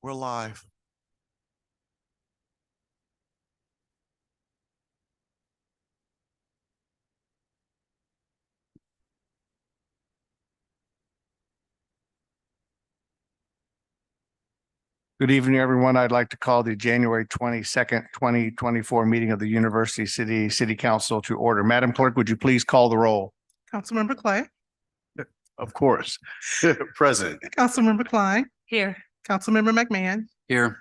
We're live. Good evening, everyone. I'd like to call the January 22nd, 2024 meeting of the University City Council to order. Madam Clerk, would you please call the roll? Councilmember Clay, Of course. Present. Councilmember Klein, Here. Councilmember McMahon, Here.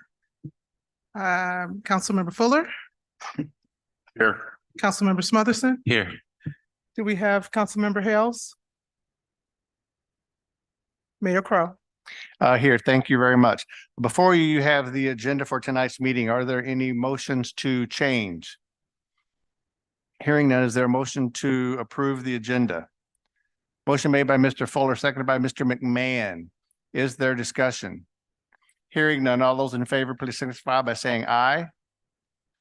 Councilmember Fuller, Here. Councilmember Smotherson. Here. Do we have Councilmember Hales? Mayor Crowe. Here. Thank you very much. Before you have the agenda for tonight's meeting. Are there any motions to change? Hearing none, is there a motion to approve the agenda? Motion made by Mr. Fuller, seconded by Mr. McMahon. Is there discussion? Hearing none, all those in favor, please signify by saying aye.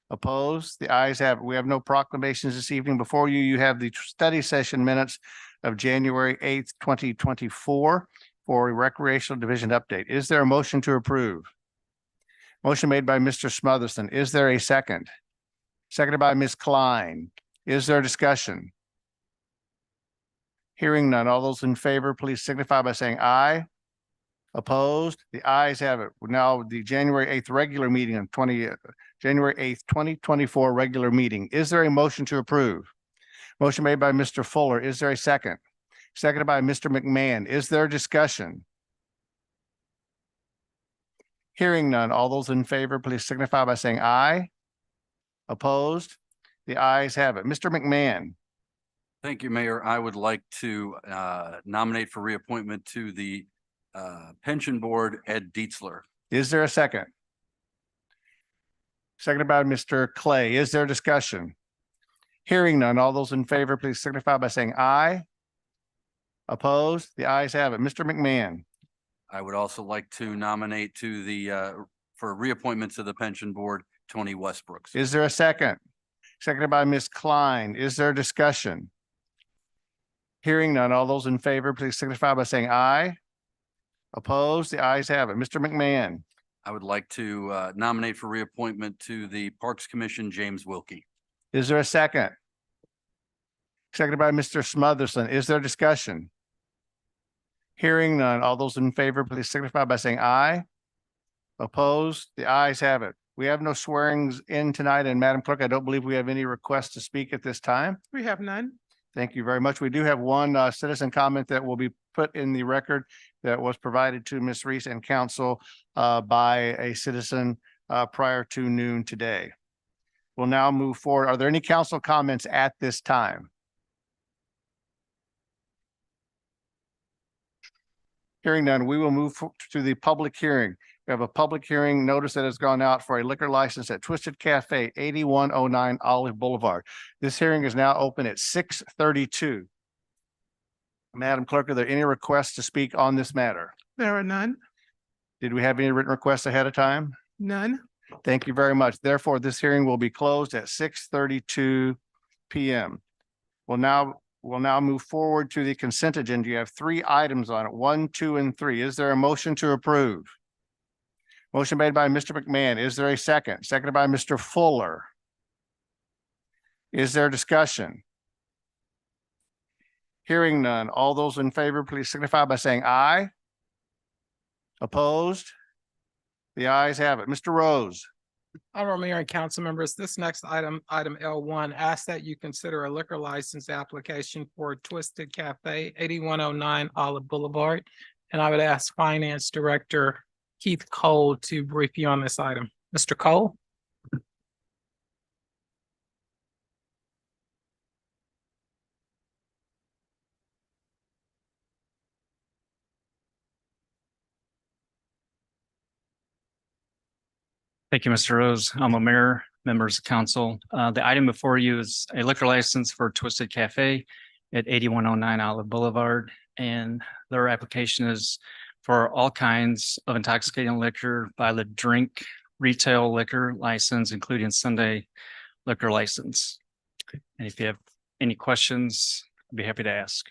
Opposed? The ayes have it. We have no proclamations this evening. Before you, you have the study session minutes of January 8th, 2024 for a recreational division update. Is there a motion to approve? Motion made by Mr. Smotherson. Is there a second? Seconded by Ms. Klein. Is there discussion? Hearing none, all those in favor, please signify by saying aye. Opposed? The ayes have it. Now, the January 8th regular meeting on January 8th, 2024 regular meeting. Is there a motion to approve? Motion made by Mr. Fuller. Is there a second? Seconded by Mr. McMahon. Is there discussion? Hearing none, all those in favor, please signify by saying aye. Opposed? The ayes have it. Mr. McMahon. Thank you, Mayor. I would like to nominate for reappointment to the Pension Board, Ed Dietzler. Is there a second? Seconded by Mr. Clay. Is there discussion? Hearing none, all those in favor, please signify by saying aye. Opposed? The ayes have it. Mr. McMahon. I would also like to nominate to the for reappointment to the Pension Board, Tony Westbrooks. Is there a second? Seconded by Ms. Klein. Is there discussion? Hearing none, all those in favor, please signify by saying aye. Opposed? The ayes have it. Mr. McMahon. I would like to nominate for reappointment to the Parks Commission, James Wilkie. Is there a second? Seconded by Mr. Smotherson. Is there discussion? Hearing none, all those in favor, please signify by saying aye. Opposed? The ayes have it. We have no swearings in tonight, and Madam Clerk, I don't believe we have any requests to speak at this time. We have none. Thank you very much. We do have one citizen comment that will be put in the record that was provided to Ms. Reese and council by a citizen prior to noon today. We'll now move forward. Are there any council comments at this time? Hearing none, we will move to the public hearing. We have a public hearing notice that has gone out for a liquor license at Twisted Cafe, 8109 Olive Boulevard. This hearing is now open at 6:32. Madam Clerk, are there any requests to speak on this matter? There are none. Did we have any written requests ahead of time? None. Thank you very much. Therefore, this hearing will be closed at 6:32 PM. We'll now move forward to the consent agenda. You have 3 items on it, 1, 2, and 3. Is there a motion to approve? Motion made by Mr. McMahon. Is there a second? Seconded by Mr. Fuller. Is there discussion? Hearing none. All those in favor, please signify by saying aye. Opposed? The ayes have it. Mr. Rose. Honorable Mayor and council members, this next item L1, asks that you consider a liquor license application for Twisted Cafe, 8109 Olive Boulevard. And I would ask Finance Director Keith Cole to brief you on this item. Mr. Cole? Thank you, Mr. Rose. I'm a mayor, members of council. The item before you is a liquor license for Twisted Cafe at 8109 Olive Boulevard. And their application is for all kinds of intoxicating liquor by the drink retail liquor license, including Sunday liquor license. And if you have any questions, I'd be happy to ask.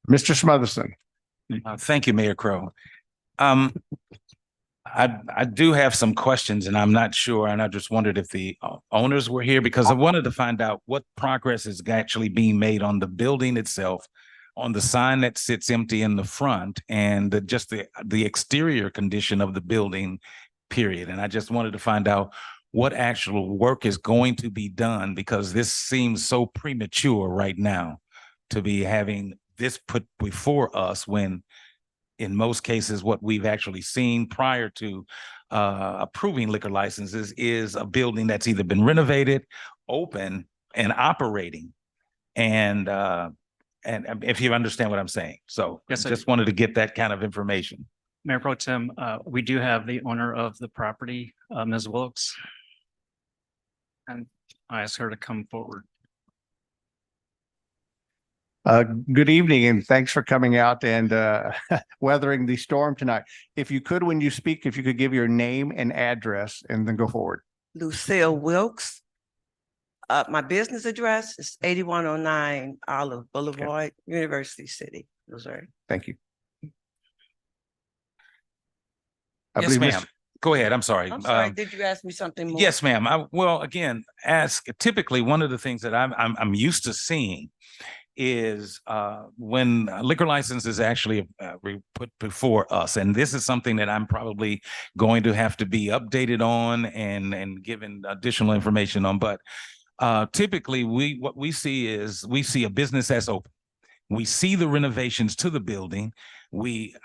Mr. Smotherson. Thank you, Mayor Crowe. I do have some questions and I'm not sure. And I just wondered if the owners were here because I wanted to find out what progress is actually being made on the building itself, on the sign that sits empty in the front and just the exterior condition of the building, period. And I just wanted to find out what actual work is going to be done because this seems so premature right now to be having this put before us when in most cases, what we've actually seen prior to approving liquor licenses is a building that's either been renovated, open, and operating. And if you understand what I'm saying. So Yes, I just wanted to get that kind of information. Mayor Pro Tem, we do have the owner of the property, Ms. Wilkes. And I asked her to come forward. Good evening and thanks for coming out and weathering the storm tonight. If you could, when you speak, if you could give your name and address and then go forward. Lucille Wilkes. My business address is 8109 Olive Boulevard, University City, Missouri. Thank you. I Yes, believe ma'am. Go ahead. I'm sorry. I'm sorry, did you ask me something more? Yes, ma'am. Well, again, typically one of the things that I'm used to seeing is when a liquor license is actually put before us, and this is something that I'm probably going to have to be updated on and given additional information on. But typically, what we see is we see a business that's open. We see the renovations to the building. We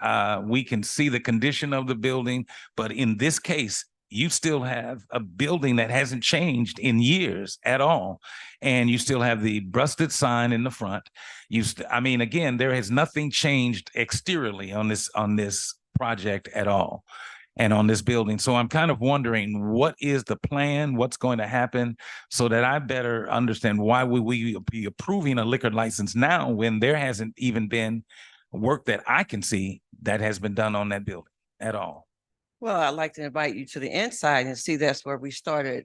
can see the condition of the building, but in this case, you still have a building that hasn't changed in years at all. And you still have the rusted sign in the front. I mean, again, there has nothing changed exteriorly on this project at all and on this building. So I'm kind of wondering, what is the plan? What's going to happen so that I better understand why would we be approving a liquor license now when there hasn't even been work that I can see that has been done on that building at all? Well, I'd like to invite you to the inside and see that's where we started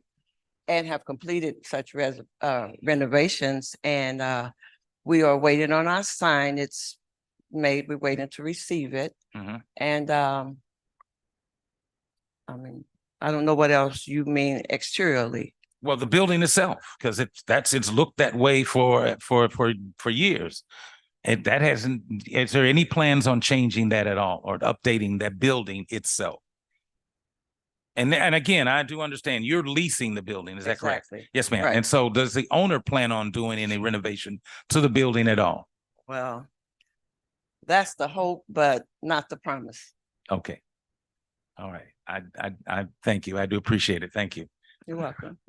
and have completed such renovations. And we are waiting on our sign. It's made, we're waiting to receive it. Mhm. And I mean, I don't know what else you mean exteriorly. Well, the building itself, because it's looked that way for years. And that hasn't, is there any plans on changing that at all or updating that building itself? And again, I do understand you're leasing the building. Is that correct? Exactly. Yes, ma'am. Right. And so does the owner plan on doing any renovation to the building at all? Well, that's the hope, but not the promise. Okay. All right. I thank you. I do appreciate it. Thank you. You're welcome.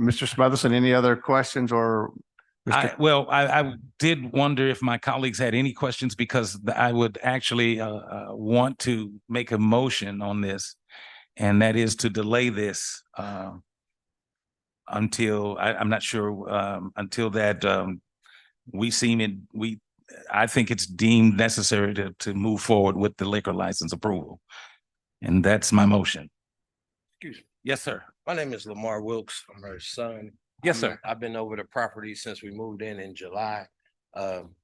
Mr. Smotherson, any other questions or? I did wonder if my colleagues had any questions because I would actually want to make a motion on this, and that is to delay this until I'm not sure until that I think it's deemed necessary to move forward with the liquor license approval, and that's my motion. Excuse me. Yes, sir. My name is Lamar Wilkes. I'm her son. Yes, sir. I've been over the property since we moved in July.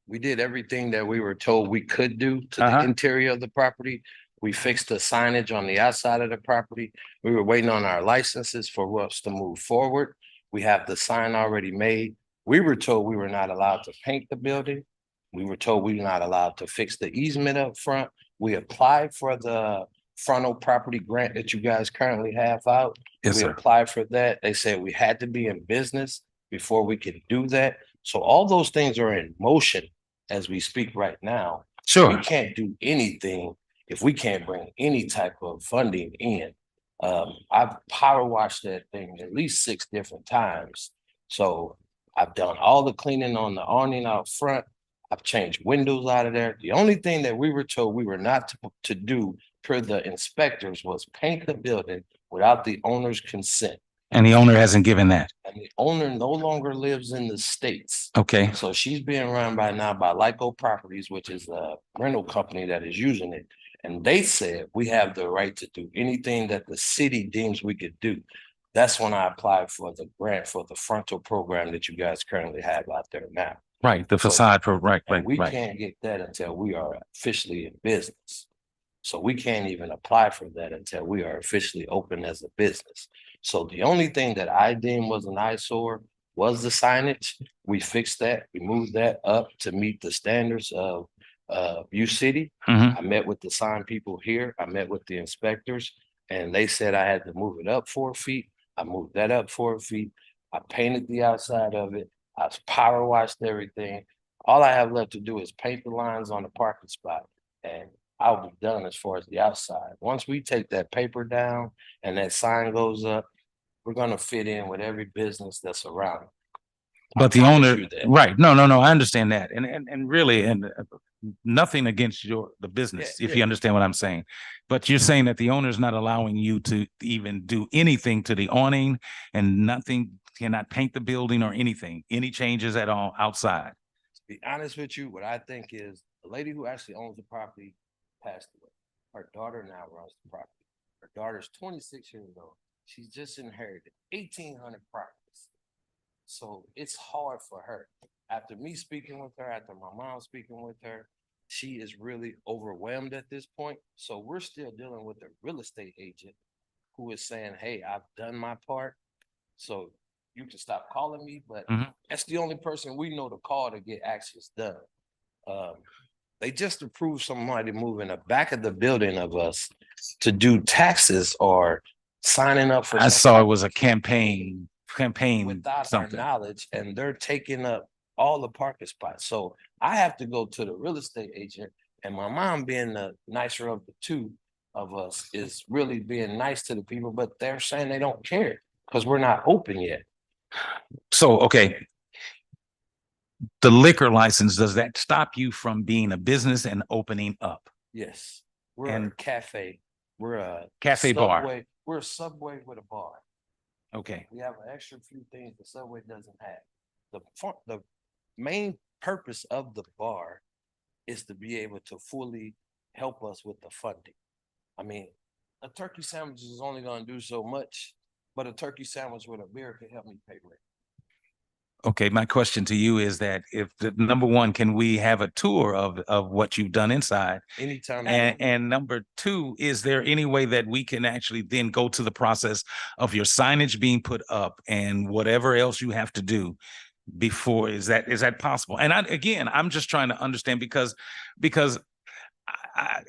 We did everything that we were told we could do to the interior of the property. We fixed the signage on the outside of the property. We were waiting on our licenses for us to move forward. We have the sign already made. We were told we were not allowed to paint the building. We were told we were not allowed to fix the easement up front. We applied for the frontal property grant that you guys currently have out. Yes, We sir. applied for that. They said we had to be in business before we could do that. So all those things are in motion as we speak right now. We Sure. can't do anything if we can't bring any type of funding in. I've power washed that thing at least 6 different times. So I've done all the cleaning on the awning out front. I've changed windows out of there. The only thing that we were told we were not to do per the inspectors was paint the building without the owner's consent. And the owner hasn't given that. And the owner no longer lives in the States. Okay. So she's being run by Lyco Properties, which is a rental company that is using it. And they said we have the right to do anything that the city deems we could do. That's when I applied for the grant for the frontal program that you guys currently have out there now. Right, the So- facade for, right, And right, we right. can't get that until we are officially in business. So we can't even apply for that until we are officially open as a business. So the only thing that I deemed was an eyesore was the signage. We fixed that. We moved that up to meet the standards of U City. Mhm. I met with the sign people here. I met with the inspectors and they said I had to move it up 4 feet. I moved that up 4 feet. I painted the outside of it. I power washed everything. All I have left to do is paint the lines on the parking spot and I'll be done as far as the outside. Once we take that paper down and that sign goes up, we're gonna fit in with every business that's around. I But the promise owner, you that. right, no, I understand that. And really, nothing against the business, Yeah, if you yeah. understand what I'm saying. But you're saying that the owner is not allowing you to even do anything to the awning and nothing, cannot paint the building or anything, any changes at all outside. To be honest with you, what I think is the lady who actually owns the property passed away. Her daughter now runs the property. Her daughter's 26 years old. She's just inherited 1,800 properties. So it's hard for her. After me speaking with her, after my mom speaking with her, she is really overwhelmed at this point. So we're still dealing with a real estate agent who is saying, hey, I've done my part. So you can stop calling me, but Mhm. that's the only person we know to call to get actions done. They just approved somebody moving the back of the building of us to do taxes or signing up for. I some saw type it was a of campaign without our something. knowledge, and they're taking up all the parking spots. So I have to go to the real estate agent, and my mom, being the nicer of the two of us, is really being nice to the people, but they're saying they don't care because we're not open yet. So, okay. The liquor license, does that stop you from being a business and opening up? Yes, we're a And- cafe. We're a Cafe bar. Subway. We're a Subway with a bar. Okay, We have an extra few things the Subway doesn't have. The main purpose of the bar is to be able to fully help us with the funding. I mean, a turkey sandwich is only gonna do so much, but a turkey sandwich with a beer can help me pay rent. okay. My question to you is that if the number one, can we have a tour of what you've done inside? Anytime. And number two, is there any way that we can actually then go to the process of your signage being put up and whatever else you have to do before, is that possible? And I'm just trying to understand because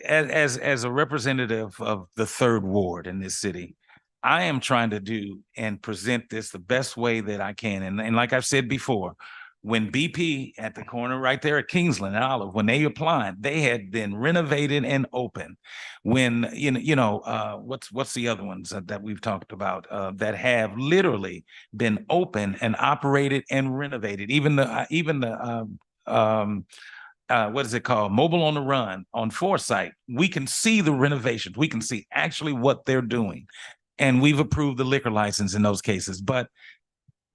as a representative of the third ward in this city, I am trying to do and present this the best way that I can. And like I've said before, when BP at the corner right there at Kingsland and Olive, when they applied, they had been renovated and open. When, what's the other ones that we've talked about that have literally been open and operated and renovated? Even the what is it called? Mobile on the Run on Foresight. We can see the renovations. We can see actually what they're doing. And we've approved the liquor license in those cases. But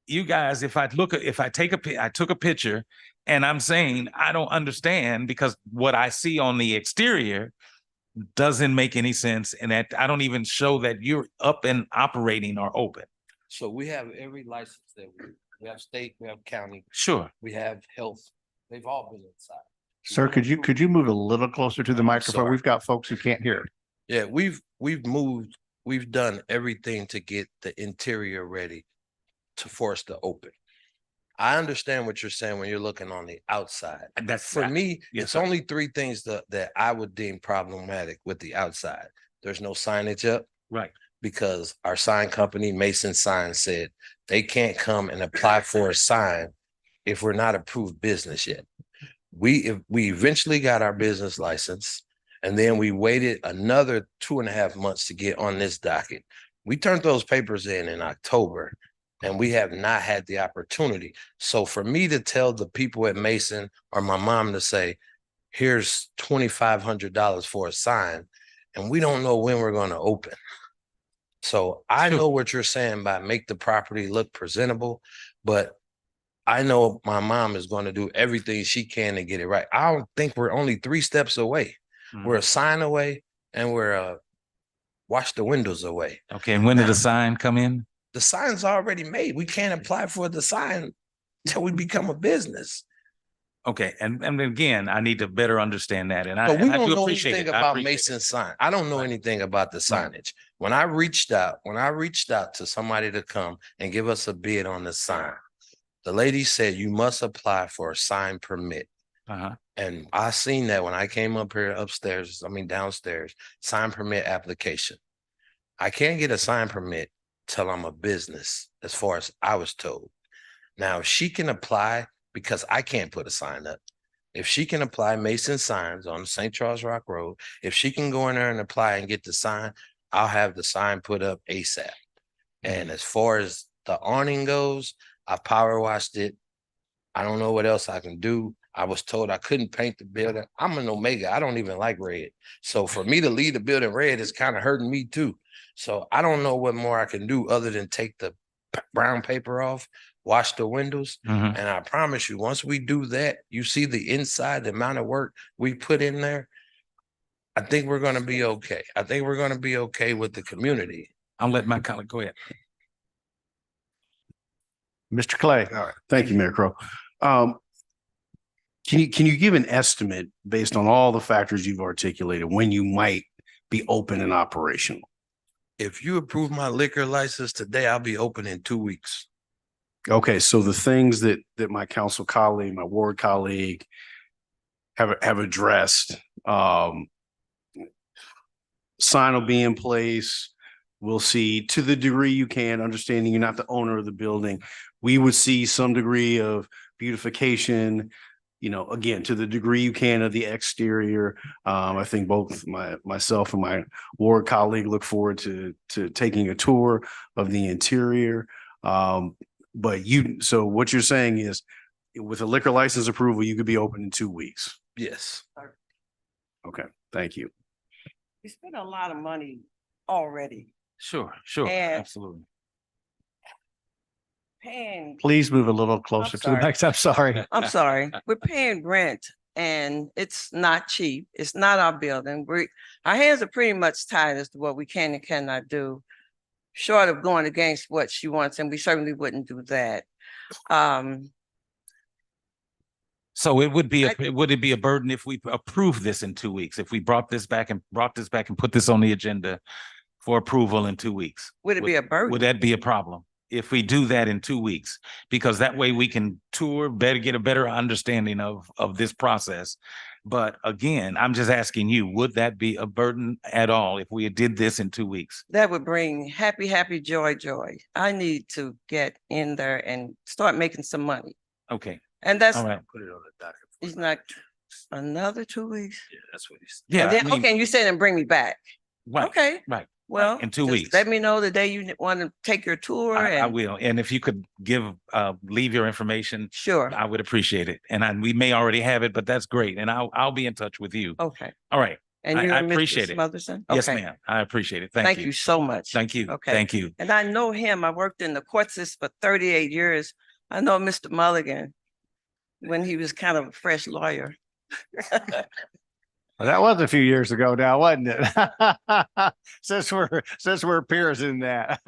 you guys, I took a picture and I'm saying, I don't understand because what I see on the exterior doesn't make any sense. And that I don't even show that you're up and operating or open. So we have every license that we have state, we have county, Sure. we have health. They've all been inside. Sir, could you move a little closer to the I'm microphone? sorry. We've got folks who can't hear. Yeah, we've moved, we've done everything to get the interior ready for us to open. I understand what you're saying when you're looking on the outside. And that's For me, yes, it's sir. only three things that I would deem problematic with the outside. There's no signage up Right. because our sign company, Mason Sign, said they can't come and apply for a sign if we're not approved business yet. We eventually got our business license, and then we waited another 2.5 months to get on this docket. We turned those papers in October, and we have not had the opportunity. So for me to tell the people at Mason or my mom to say, here's $2,500 for a sign, and we don't know when we're going to open. So I Sure. know what you're saying by make the property look presentable, but I know my mom is going to do everything she can to get it right. I don't think we're only 3 steps away. We're a sign away and we're a wash the windows away. Okay. And when did Now- the sign come in? The sign's already made. We can't apply for the sign till we become a business. Okay, and again, I need to better understand that, and But we I don't do know appreciate anything it. I about appreciate it. Mason sign. I don't know Right. anything about the Right. signage. When I reached out to somebody to come and give us a bid on the sign, the lady said you must apply for a sign permit. Uh-huh. And I seen that when I came up here downstairs, sign permit application. I can't get a sign permit till I'm a business, as far as I was told. Now, if she can apply, because I can't put a sign up. If she can apply Mason signs on St. Charles Rock Road, if she can go in there and apply and get the sign, I'll have the sign put up ASAP. And as far as the awning goes, I power washed it. I don't know what else I can do. I was told I couldn't paint the building. I'm an Omega. I don't even like red. So for me to leave the building red is kind of hurting me too. So I don't know what more I can do other than take the brown paper off, wash the windows. Mhm. And I promise you, once we do that, you see the inside, the amount of work we put in there. I think we're going to be okay. I think we're going to be okay with the community. I'll let my colleague go ahead. Mr. Clay. All right. Thank you, Mayor Crowe. Can you give an estimate based on all the factors you've articulated when you might be open and operational? If you approve my liquor license today, I'll be open in 2 weeks. Okay, so the things that my council colleague, my ward colleague have addressed, sign will be in place. We'll see, to the degree you can, understanding you're not the owner of the building, we would see some degree of beautification, you know, again, to the degree you can of the exterior. I think both myself and my ward colleague look forward to taking a tour of the interior. But so what you're saying is with a liquor license approval, you could be open in 2 weeks. Yes. Okay, thank you. We spent a lot of money already Sure, And- absolutely. paying. Please move a little closer to the sorry. next. I'm sorry. I'm sorry, we're paying rent and it's not cheap. It's not our building. Our hands are pretty much tied as to what we can and cannot do. Short of going against what she wants, and we certainly wouldn't do that. So it would it be a burden if we approve this in 2 weeks? If we brought this back and put this on the agenda for approval in 2 weeks? Would it be a burden? Would that be a problem if we do that in 2 weeks? Because that way we can tour, get a better understanding of this process. But again, I'm just asking you, would that be a burden at all if we did this in 2 weeks? That would bring happy, joy. I need to get in there and start making some money. Okay, And that's, all right. Put it on the docket. it's not another 2 weeks. Yeah, that's what he said. Yeah, And I then, mean, okay, and you said and bring me back. right, Okay, right. well. in 2 just weeks. Let me know the day you want to take your tour I and, will. And if you could leave your information, sure, I would appreciate it. And we may already have it, but that's great. And I'll be in touch with you. okay. All right. And I- you I and Mr. appreciate it. Smotherson? Yes, Okay. ma'am. I appreciate it. Thank you so much. Thank you. Okay. Thank you. And I know him. I worked in the court system for 38 years. I know Mr. Mulligan when he was kind of a fresh lawyer. Well, that was a few years ago now, wasn't it? Since we're peers in that.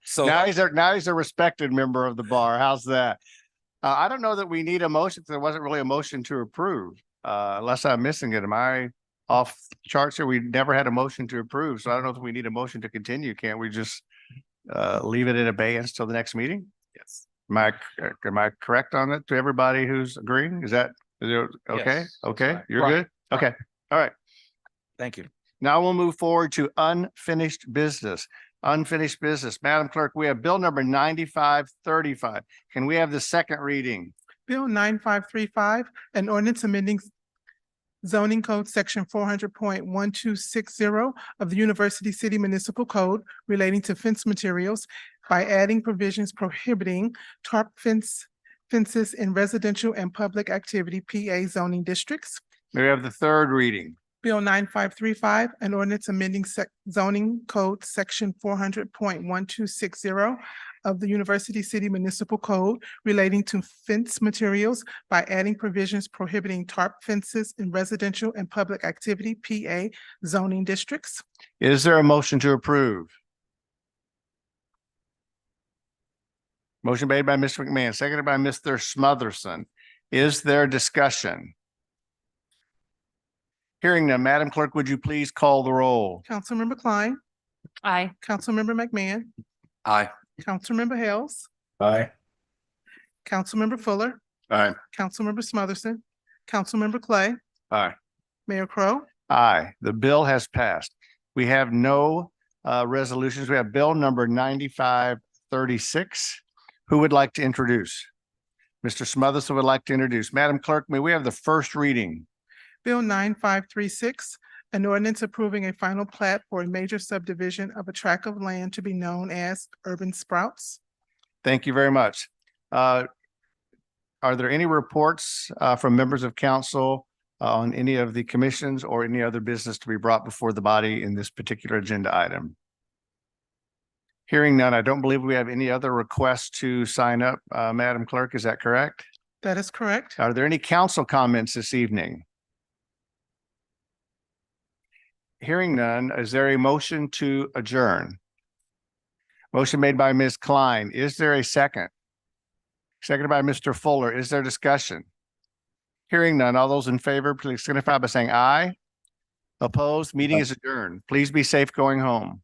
So Now he's a respected member of the bar. How's that? I don't know that we need a motion. There wasn't really a motion to approve, unless I'm missing it. Am I off charts here? We never had a motion to approve, so I don't know if we need a motion to continue. Can't we just leave it in abeyance till the next meeting? Yes. Am I correct on that to everybody who's agreeing? Is it okay? Yes, Okay, right. you're Right. good? Okay, all right. thank you. Now we'll move forward to unfinished business. Unfinished business. Madam Clerk, we have bill number 9535. Can we have the second reading? Bill 9535, an ordinance amending zoning code section 400.1260 of the University City Municipal Code relating to fence materials by adding provisions prohibiting tarp fences in residential and public activity PA zoning districts. May we have the third reading? Bill 9535, an ordinance amending zoning code section 400.1260 of the University City Municipal Code relating to fence materials by adding provisions prohibiting tarp fences in residential and public activity PA zoning districts. Is there a motion to approve? Motion made by Mr. McMahon, seconded by Mr. Smotherson. Is there discussion? Hearing none, Madam Clerk, would you please call the roll? Councilmember Klein, Aye. Councilmember McMahon, Aye. Councilmember Hales, Aye. Councilmember Fuller, Aye. Councilmember Smotherson, Councilmember Clay, Aye. Mayor Crowe. Aye, the bill has passed. We have no resolutions. We have bill number 9536. Who would like to introduce? Mr. Smotherson would like to introduce. Madam Clerk, may we have the first reading? Bill 9536, an ordinance approving a final plat for a major subdivision of a tract of land to be known as Urban Sprouts. Thank you very much. Are there any reports from members of council on any of the commissions or any other business to be brought before the body in this particular agenda item? Hearing none, I don't believe we have any other requests to sign up. Madam Clerk, is that correct? That is correct. Are there any council comments this evening? Hearing none, is there a motion to adjourn? Motion made by Ms. Klein. Is there a second? Seconded by Mr. Fuller. Is there discussion? Hearing none, all those in favor, please signify by saying aye. Opposed, meeting is adjourned. Please be safe going home.